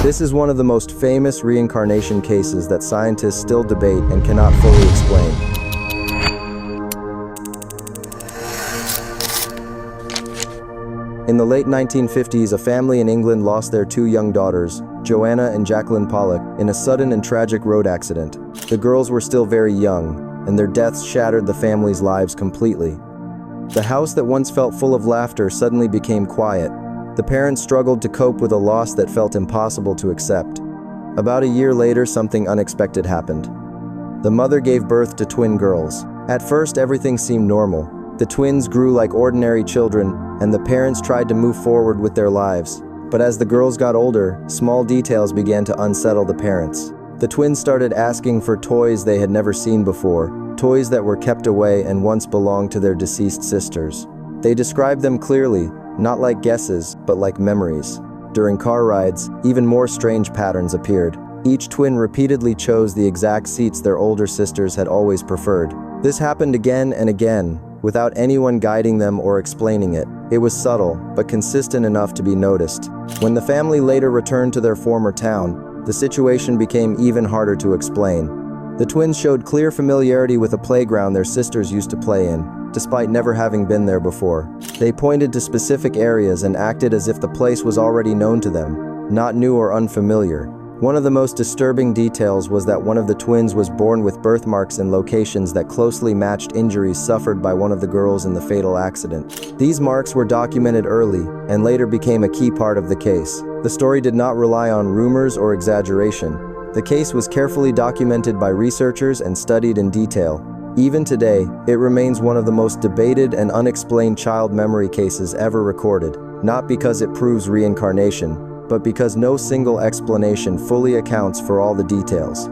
This is one of the most famous reincarnation cases that scientists still debate and cannot fully explain. In the late 1950s, a family in England lost their two young daughters, Joanna and Jacqueline Pollock, in a sudden and tragic road accident. The girls were still very young, and their deaths shattered the family's lives completely. The house that once felt full of laughter suddenly became quiet. The parents struggled to cope with a loss that felt impossible to accept. About a year later, something unexpected happened. The mother gave birth to twin girls. At first, everything seemed normal. The twins grew like ordinary children, and the parents tried to move forward with their lives. But as the girls got older, small details began to unsettle the parents. The twins started asking for toys they had never seen before, toys that were kept away and once belonged to their deceased sisters. They described them clearly, not like guesses, but like memories. During car rides, even more strange patterns appeared. Each twin repeatedly chose the exact seats their older sisters had always preferred. This happened again and again, without anyone guiding them or explaining it. It was subtle, but consistent enough to be noticed. When the family later returned to their former town, the situation became even harder to explain. The twins showed clear familiarity with a playground their sisters used to play in, despite never having been there before. They pointed to specific areas and acted as if the place was already known to them, not new or unfamiliar. One of the most disturbing details was that one of the twins was born with birthmarks in locations that closely matched injuries suffered by one of the girls in the fatal accident. These marks were documented early and later became a key part of the case. The story did not rely on rumors or exaggeration. The case was carefully documented by researchers and studied in detail. Even today, it remains one of the most debated and unexplained child memory cases ever recorded, not because it proves reincarnation, but because no single explanation fully accounts for all the details.